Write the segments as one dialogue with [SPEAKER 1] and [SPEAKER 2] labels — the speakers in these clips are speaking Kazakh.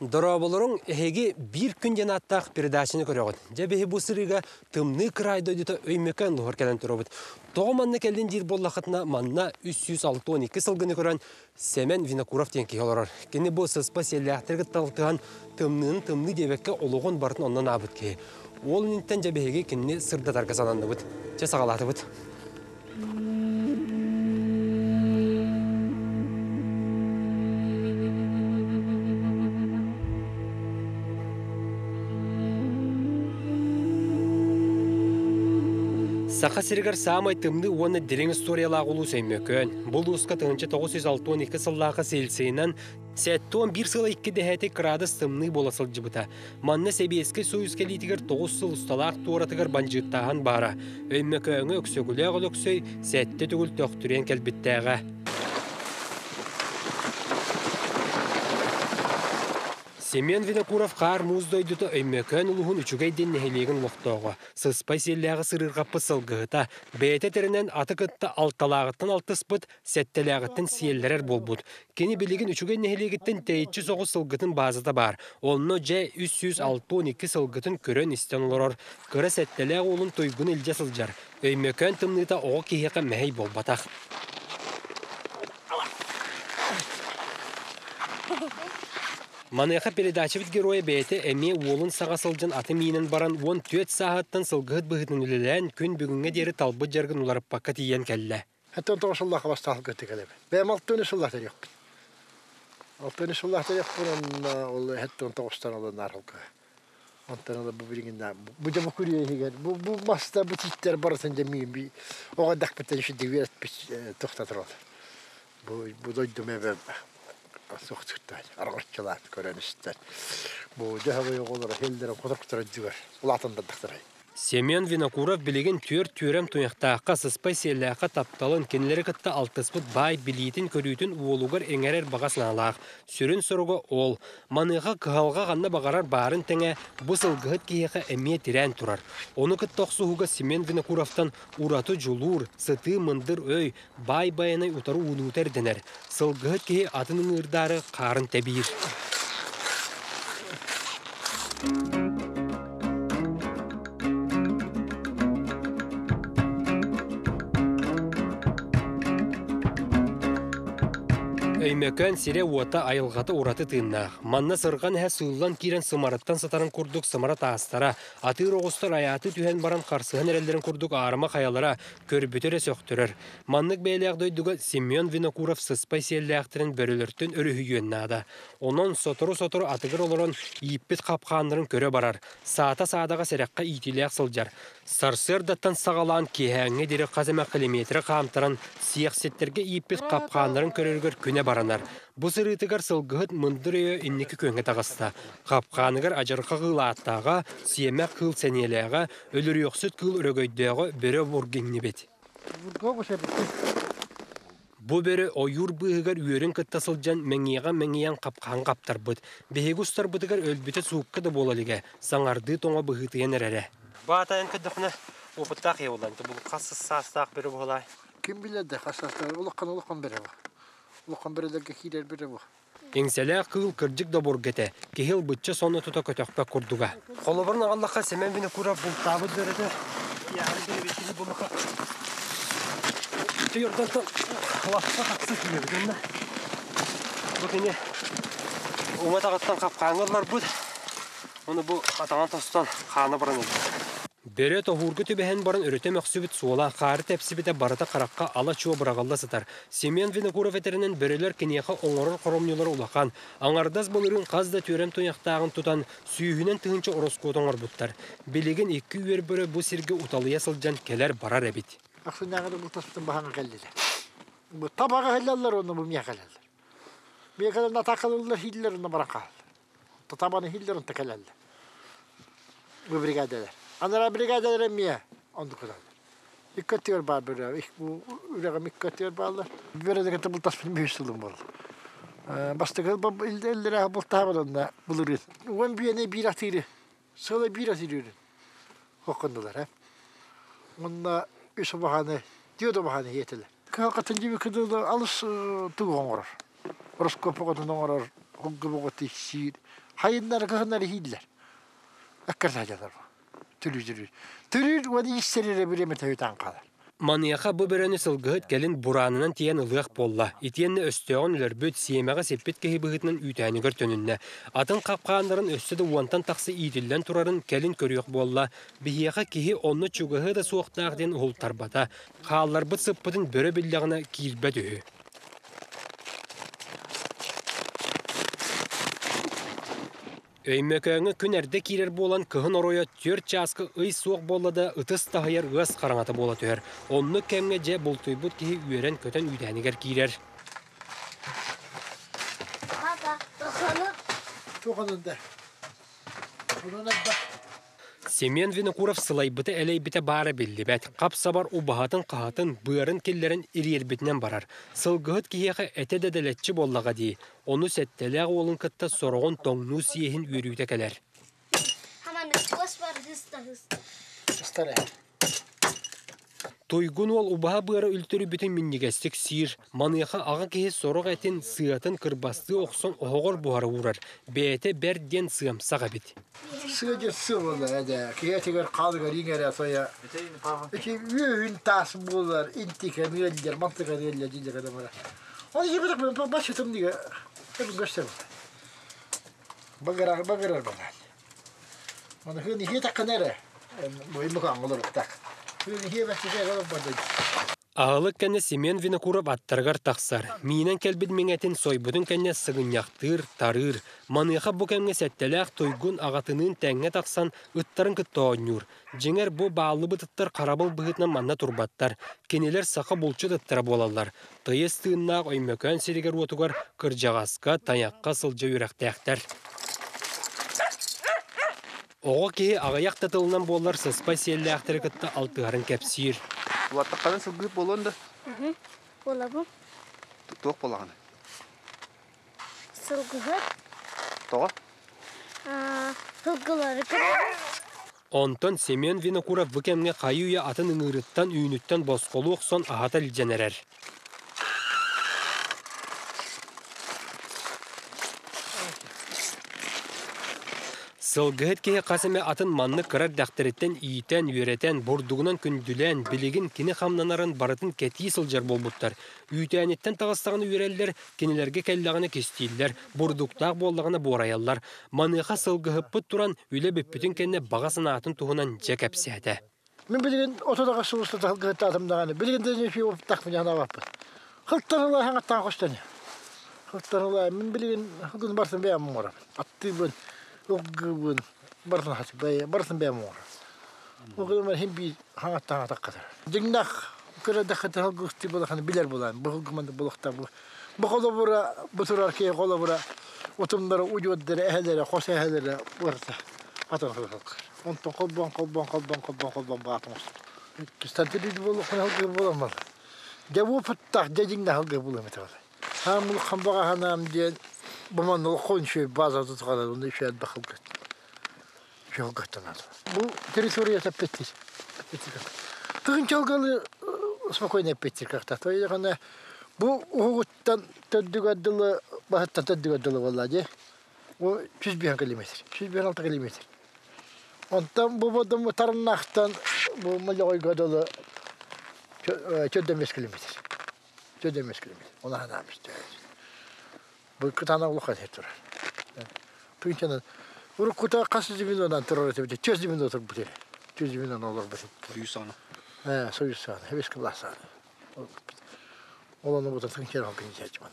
[SPEAKER 1] Дораболорун эһеги bir күн жанаттақ передачаны көрөгөт. Жебеһи бу сырыга тымны кырайды өйдүтө өймөкөн лухор келен туробут. Тоғыманны келден жир боллақытына манна 362 сылгыны көрөн Семен Винокуров тенки олорор. Кені бу сыспа селяқтырғы талтыған тымны дебекке олуғын бартын оннан абыт ке. Ол үнттен жебеһиги кенни сырда таргасананды бұд. Же сағалаты бұд. Сақа сиргар самай тымны оны дерең историялақ улу сөймөкөн. Бұл ұсқа 1962 сыллағы селсейінен сәттуан бір сыла 2 дәхәті градус тымны боласыл жыбыта. Манны себеске сөйіз келейтігер 9 сыл ұсталақ туаратығар банжыттаған бара. Өймөкөңі өксөгілі өксөй сәтті түгіл төқтүрен кәлбіттәға. Семен Винокуров қар муздойдуты өймөкөн улуғын үчүгейден нехелеген лоқтоғы. Сыспай селләғы сырырғаппы сылғыта, бәйті терінен аты кытты алталағыттан алтыспыт, сәттеләғыттан сиеллерер болбуд. Кені білеген үчүгей нехелегіттен тәйітші соғы сылғытын базыда бар. Онны жә 362 сылғытын көрін істен олорор. Кыры сәттеләғы олын тойгын үлже сылжар. Өймөкөн тымныта оғы кейеқі мәй болбатақ. Манайха передача героя бәйті әме олын сағасылжын аты мейінен баран 14 сағаттан сылғыт бұғытын үлілән күн бүгінге дері талбыт жарғын оларып баққа тиен кәлі.
[SPEAKER 2] Әттен тоғысыллақы бастағыл көтті кәлебі. Бәйім 6 сыллақтар еқпін. 6 сыллақтар еқпін, ол әттен тоғыстан олын арғылға. Онтан олы бұл бірігінде. Бұл да бұл көрі егер. Бұл маста бұл титтер барысын жемейін бей. Оған дақпеттен үші деверет тоқтатыр олды. Бұл дойдым әбі. Соқтықтар, арғыртчылар, көріністер. Бұл жағы олар хелдерін қодырқтыры жүгір. Ұлатында дақтырай.
[SPEAKER 1] Семен Винокуров білеген төр-төрем тұяқтаққа сыспай селләққа тапталын кенлері қытта алтыспыт бай білейтін көрійтін уолуғар әңерер бағасын алақ. Сүрін сұрығы ол. Маныға қығалға ғанна бағарар барын тәңе бұсыл ғыт кейеқі әме тирән тұрар. Оны қыттоқсуғыға Семен Винокуровтан ураты жұлур, сыты мындыр өй, бай-байынай ұтару ұлутер денер. Сыл ғыт кейе атының ұрдары қарын тәбейір. Өймөкөн сире уата айылғаты ураты тыыннақ. Манна сырған әс сыллан кирен сымарыттан сатарын күрдік сымара тастара. Атыр оғыстар аяты түйен баран қарсыған әрелдерін күрдік арыма қаялара көрбүтері сөқтірір. Маннық бәйләқ дойдуға Семен Винокуров сыспай селләқтірін бөрілірттін өрі хүйен нада. Онын сотору атығыр олырын иппет қапқандырын көрі барар. Саата-саадаға сәрәққа итіләқ сылжар. Сарсырдаттан сағалан кехәңе дері қазыма километрі қамтырын сияқсеттерге иппет қапқандырын көрергер күне баранар. Бұ сырытығар сылғыт мұндырыйы иннекі көнге тағыста. Қапқанығар ажырқа қыл аттаға, сиемәк қыл сәнеләға, өлір yoqsut қыл үрігөйдіға бөрі бұргенне бет. Бұ бөрі ойыр бұғығар үйерін кыттасылжан мәңиян қапқан қаптар бұд. Бейгустар бұдығар өлбіті суыққы да болалыға, саңарды тоңа бұғытыен әрәрі. Батайын күдіқіні опыттақ еуыланды. Бұл қасыз састақ бірі болай.
[SPEAKER 2] Кім біледі қасастар? Олыққан бірі бұл. Олыққан бірілерге кейдер бірі бұл.
[SPEAKER 1] Еңселі қыл кірджік да бұргеті. Кехіл бұтчы соны тұта көтіқпәк құрдуға. Қолыбырын Аллақа Семен Винокуров бұл табы дөреді. Яғын дөребетілі бұлыға. Түйірден қылақса қақсы күйерден. Бұкене оңатағаттан қапқаңырлар бұд. Оны бұл атаған тостан қаны бұрын еді. Бері тоғырғы түбәхен барын өріте мәқсүбіт суыла қары тәпсібіті барыта қараққа ала чуа бұрағалда сытар. Семен Винокуров етерінен бірілер кенеқі оңырыр қоромнелар улақан. Аңардаз болырын қазда төрем тояқтағын тұтан сүйігінен түгінші ұрысқуыт оңыр бұттар. Белеген екі үйер бірі бұл серге ұталыя сылжан келер барар әбет.
[SPEAKER 2] Ақсын нағады бұл таспытын бағаңа кәлдеді. Бұл табаға кәлділер, оны бұл мия кәлділер. Мия кәлділер атақалылар хилділер, оны баран қалды. Табаны хилділер, оны кәлділер. Бұл бригадалар. Анара бригадалар мия, онды құдалар. Иккатер бар бірі, үрәғім иккатер барлар. Береді кәті бұл таспытын бүйістілдің болды. Бастығы елдері бұл табылында бұлыр еді. Он бүйене бір атыры, сылы бір атыры өрін. Қоқындылар, онда үсі бағаны, диоды бағаны етілі. Қалқатын жебі күділі алыс тұғы оңырыр. Роскопы қотын оңырыр, құңғы бұғы тексир, Hayınları kıhınları hiller. Akkartacalar bu. Türür o da işlerine bir emete öten kalır.
[SPEAKER 1] Manıyaqa bu bereni sılgıhıt gelin buranынан tiyen ılıq bolla. İtiyenni östüğün ülürbüt siyemeğe sepet kehi bıhıtının ütәni görtönünne. Atın kapqanların östüdü uantan taqsı idillen turarın kelin körüyük bolla. Bihiyaqa kehi onu çuguhı da soğuqtağdен hultarbata. Qallar bıt sıppıdın börö billağına kirbet ühü. Öymököңі күн әрді керер болан кыһын ороя 4 часкы ый суық боллада ытыс тахайар ыз қараңаты бола төхер. Онны кәмге же болтойбут кеhi үйерен көтен үйдәнігер кирер.
[SPEAKER 2] Тоқанында. Bunun da
[SPEAKER 1] Семен Винокуров сылайбыты әлейбіті бары білді бәт. Қапсабар убахатын қағатын бұйарын келлерін ирелбітінен барар. Сылғыт кейеқі әті дәдәлетчі боллаға дей. Оны сәттеліғі олын кітті сорғын тоңну сиехін үйрүйті кәлер.
[SPEAKER 2] старая.
[SPEAKER 1] Тойгун ол убаха бұйары үлтірі бүтін миннигестік сир. Маныяқа аға кейі сорық әтін сыятын кырбасты оқсон оғыр бұхары ұрар. Бәйті бәрден сыям саға бит.
[SPEAKER 2] Sığacı sıvılı hadi. Kıyatigar kaldıgar yine soya. İki yüğün tas bulur. İntika müelliler mantıka müelliler cince kadar var. Onu gibi de başlatım diye. Hep gösterim. Bagarar bana. Onu hını hiye takınere. Bu imkan olur tak. Hını hiye başlayacak olan bana.
[SPEAKER 1] Ağılık kenne Семен Винокуров аттаргар тақсар. Минен келбід меңетін сойбудын кenne сығыняқтыр, тарыр. Маныға бұ кәмге сәттеләқ тойгун ағатының тәңге тақсан ұттарын күтті ойнур. Жеңер бұ бағылы бұтыттар қарабыл бұғытынан манна турбаттар. Кенелер сақы бұлчы тұттыра болалар. Тайыз тыыннақ оймөкөн серегер отугар кыржағасқа, таяққа сылжа үйрәқтәқтер. Оғы кейі ағаяқ татылынан болар сыспай селі әқтірі күтті алтығарын кәпсир.
[SPEAKER 3] Ваттаққанын сылғып болуында?
[SPEAKER 4] Болабым.
[SPEAKER 3] Тоқ болағаны?
[SPEAKER 4] Сылғығыт.
[SPEAKER 3] Тоға?
[SPEAKER 4] Сылғылары кірді.
[SPEAKER 1] Онтон Семен Винокуров бүкемге қайуя атын үңіріттен үйініттен босқолу оқсон ағата лженерер. Сылгыһыт кеһи қасыме атын манны кырар дәхтереттен ийтен, үйретен, бордугунан күндүлен, билигин кини хамнанарын барытын кәти сылжар болбуттар. Үйтәнеттен тағыстағаны үйреллер, кинилерге кәллағаны кестейлер, бордуктақ боллағаны борайаллар. Маныға сылгыһыппыт туран үйле бүппүтін кәнне бағасын атын туғынан жекәпсәді.
[SPEAKER 2] Мен білген отодаға сұлысты сылгыһытты атымдағаны. Білген дәне фи оптақ мен жана баппын. Хылттарылай хаңаттан қоштаны. Хылттарылай мен білген хылдың барсын бәйім морам. Атты бін. Oggun barsan hasi bay barsan bay mor. Oggun mar himbi hangata takadar. Jingnak kira dakata halgusti bolahan biler bolan. Bogman bolokta bu. Bokolobura buturar ki kolobura otumlara ucudere ehlere xosa ehlere bursa. Atan halk. Onto kolban batmış. Kistantidi bolok halgı bolamaz. Jabu fattak jingna halgı bulametal. Hamul khambaga hanam diye Baman olkon şey bazı tutkala onu şey bakıl git. Çok katanadı. Bu teritoriya tapetti. Tığın çalgalı spokojne petti kakta. To yani bu Uhud'dan teddigadılı bahattan teddigadılı vallahi. O 101 kilometre. 106 kilometre. Ondan bu badam tarnaktan bu Malaygadalı 14 kilometre. 14 kilometre. Ona hanamış diyor. Bu kıtana ulukat ettiler. Çünkü bu kuta kaç yüzyıldan terör etti. 100 bin dolar bu. 100 bin dolar bu.
[SPEAKER 3] Soyuz
[SPEAKER 2] Soyuz sana. Hepsi kılasa. Olanı bu da tınker halkın içeceğim.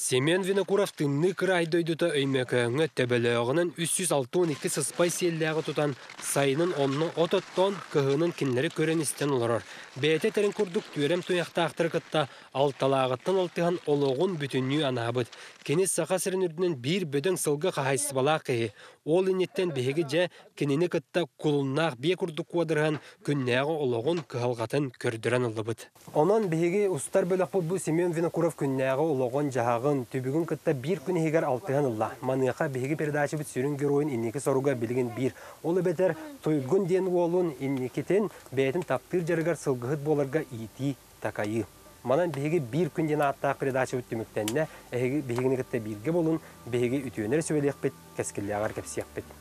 [SPEAKER 1] Семен Винокуров тынны кырай дойдута өймөкөңө төбөлөөгүнөн 362 сыспай селләгы тутан сайынын онну ототтон кыһынын кинлери көрөнистен олорор. Бәйте терин курдук түрем туяктаактыр кытта алталагыттан алтыган ологун бүтүннүү анабыт. Кенес сака сиринүрдүнөн бир бөдөң сылгы кахайсыбалаа кыйы. Ол инеттен беги же кинини кытта кулуннаак бие курдук куадырган күннәгы ологун кыһалгатын көрдүрөн ылыбыт. Онон беги устар бөлөк бу Семен Винокуров күннәгы ологун жагын түбүгүн кытта бир күн егер алтыган ылла. Маныга беги передача бит сүрүн героин инники соруга билген бир. Ол бетер тойгун ден уолун инникитен бетин таптыр жарыгар сылгыт боларга ити такайы. Манан биһиги bir күнден аттаа передача үттүмүктенне, биһигини кытта бирге болун, биһиги үтүөнер сөбелиякпит, кескиллиагар кепсиякпит.